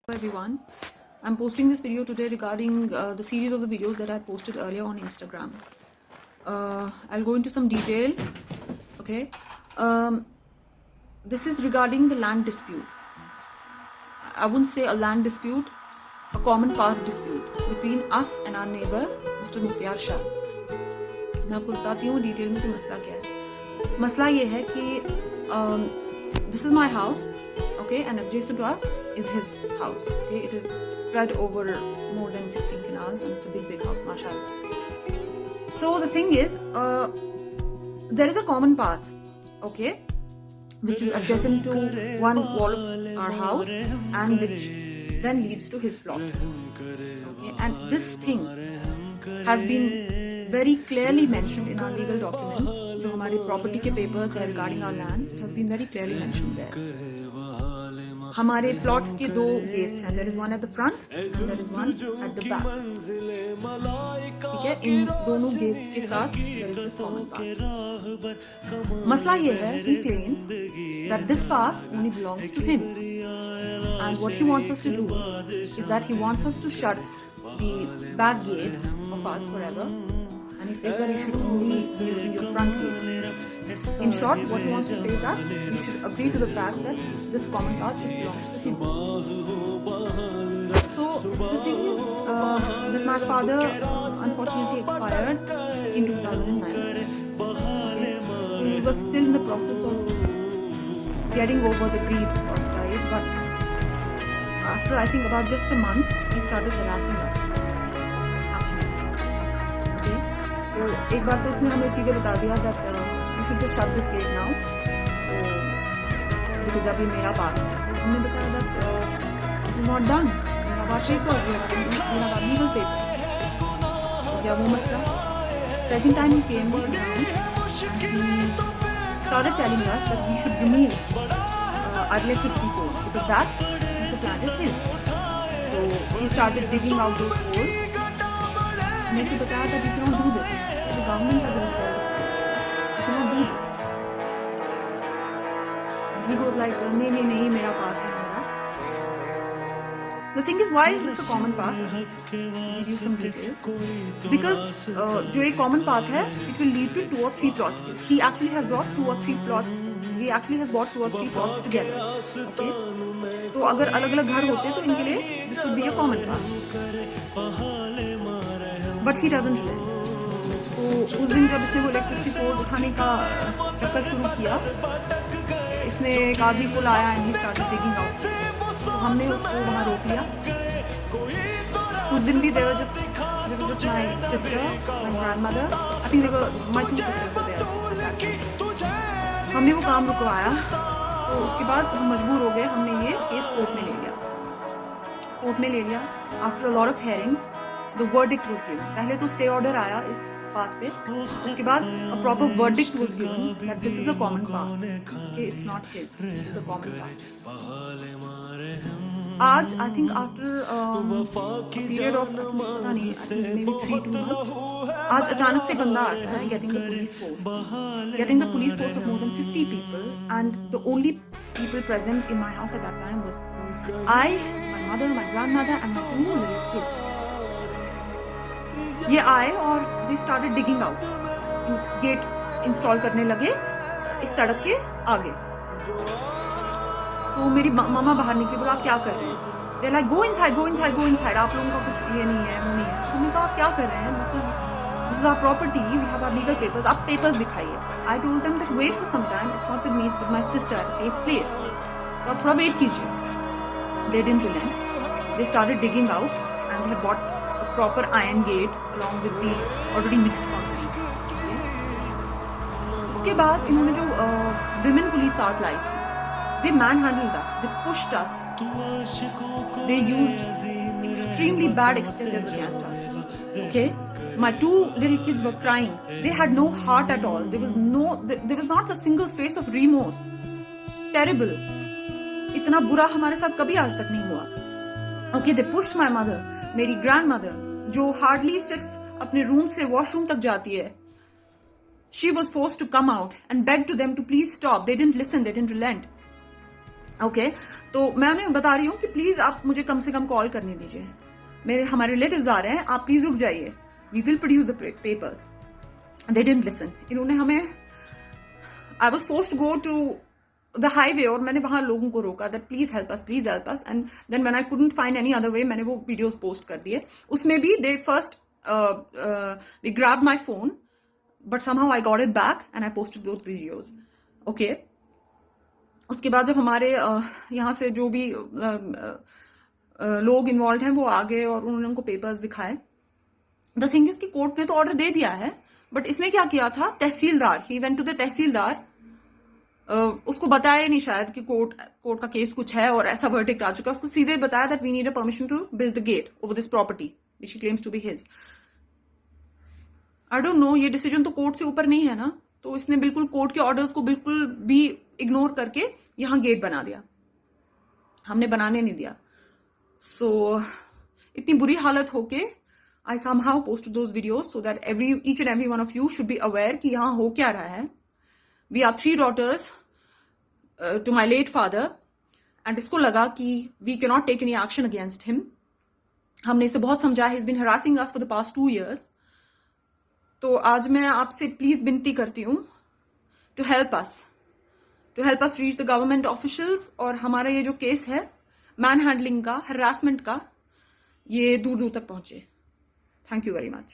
Everyone, I'm posting this video today regarding the series of the videos that I posted earlier on Instagram. I'll go into some detail. Okay, this is regarding the land dispute. I wouldn't say a land dispute, a common path dispute between us and our neighbor, Mr. Mukhtar Shah. मैं आपको बताती हूँ detail में कि मसला क्या है. मसला ये है कि this is my house. Okay, and adjacent to us is his house. Okay, it is spread over more than 16 canals and it's a big house, mashallah. So the thing is, there is a common path, okay, which is adjacent to one wall of our house and which then leads to his plot. Okay, and this thing has been very clearly mentioned in our legal documents. जो हमारे property के papers है regarding our land, it has been very clearly mentioned there. हमारे plot के दो gates हैं. There is one at the front and there is one at the back. ठीक है, इन दोनों गेट्स के साथ there is this common path. मसला ये है, he claims that this path only belongs to him and what he wants us to do is that he wants us to shut the back gate of us forever and he says that you should only be using your front gate. In short, what he wants to say is that we should agree to the fact that this common path just belongs to him. So the thing is that my father unfortunately expired in 2009. He was still in the process of getting over the grief caused by it, but after I think about just a month, he started harassing us. तो एक बार तो उसने हमें सीधे बता दिया that you should just shut this gate now because अभी मेरा पार्ट है. तो हमने बताया that this is not done, we have our paper, we have our legal paper. तो क्या वो मसला. Second time he came he started telling us that we should remove our electricity poles because that piece of land is his. So he started digging out those poles. हमने से बताया that you cannot do this. The government has a responsibility. You cannot do this. And he goes like, नहीं मेरा path है हमारा. The thing is, why is this a common path? Give you some detail. Because जो एक common path है, it will lead to 2 or 3 plots. He actually has bought 2 or 3 plots. He actually has bought 2 or 3 plots together. Okay. तो अगर अलग-अलग घर होते तो इनके लिए this would be a common path. But he doesn't relent. तो उस दिन जब इसने वो इलेक्ट्रिसिटी पोल्स उठाने का चक्कर शुरू किया, इसने एक आदमी को लाया and he started digging out. तो हमने उसको वहाँ रोक लिया. उस दिन भी there was just my sister, my grandmother, I think there were my 2 sisters were there. हमने वो काम रुकवाया. तो उसके बाद हम मजबूर हो गए, हमने ये केस कोर्ट में ले लिया. After a lot of hearings the verdict was given. पहले तो stay order आया इस बात पे, उसके बाद a proper verdict was given that this is a common path. Okay, it's not his. This is a common path. आज I think after a period of पता नहीं, I think maybe 3-2 months, आज अचानक से बंदा आता है getting the police force of more than 50 people, and the only people present in my house at that time was I, my mother, my grandmother, and my 2 little kids. ये आए और they started digging out. Gate install करने लगे इस सड़क के आगे. तो मेरी मामा बाहर निकली, बोला आप क्या कर रहे हैं? They're like go inside. आप लोगों का कुछ ये नहीं है, वो नहीं है. हमने कहा आप क्या कर रहे हैं? This is our property. We have our legal papers. आप papers दिखाइए. I told them that wait for some time. It's not with me. It's with my sister at a safe place. तो आप थोड़ा wait कीजिए. They didn't relent. They started digging out and they had bought proper iron gate along with the already mixed concrete. उसके बाद इन्होंने जो women police साथ लाई थी, they manhandled us, they pushed us, they used extremely bad expletives against us. Okay, my 2 little kids were crying. They had no heart at all. There was not a single face of remorse. Terrible. इतना बुरा हमारे साथ कभी आज तक नहीं हुआ. Okay, they pushed my mother. मेरी ग्रैंडमदर जो हार्डली सिर्फ अपने रूम से वॉशरूम तक जाती है, she was forced to come out and beg to them to please stop. They didn't listen, they didn't relent. Okay तो मैं उन्हें बता रही हूँ कि प्लीज आप मुझे कम से कम कॉल करने दीजिए, हमारे रिलेटिव्स आ रहे हैं, आप प्लीज रुक जाइए, we will produce the papers. They didn't listen. इन्होंने हमें, I was forced to go to the highway, और मैंने वहां लोगों को रोका that please help us, and then when I couldn't find any other way, मैंने वो वीडियोस पोस्ट कर दिए। उसमें भी they first they grab my phone, but somehow I got it back and I posted those videos. Okay, उसके बाद जब हमारे यहाँ से जो भी लोग इन्वॉल्व हैं वो आ गए और उन्होंने उनको पेपर्स दिखाए। द थिंग इज कि कोर्ट ने तो ऑर्डर दे दिया है, बट इसने क्या किया था, तहसीलदार, ही वेंट टू द तहसीलदार, उसको बताया नहीं शायद कि कोर्ट का केस कुछ है और ऐसा वर्डिक्ट आ चुका है। उसको सीधे बताया that we need a permission to build the gate over this property which he claims to be his. I don't know, ये डिसीजन तो कोर्ट से ऊपर नहीं है ना, तो इसने बिल्कुल कोर्ट के ऑर्डर्स को बिल्कुल भी इग्नोर करके यहाँ गेट बना दिया, हमने बनाने नहीं दिया। सो इतनी बुरी हालत होके I somehow posted those videos so that each and every one of you should be aware कि यहाँ हो क्या रहा है। We are 3 daughters to my late father, and इसको लगा कि we cannot take any action against him। हमने इसे बहुत समझा, he's been harassing us for the past 2 years। तो आज मैं आपसे प्लीज विनती करती हूँ to help us reach the government officials, और हमारा ये जो केस है मैन हैंडलिंग का, हरासमेंट का, ये दूर दूर तक पहुंचे। Thank you very much.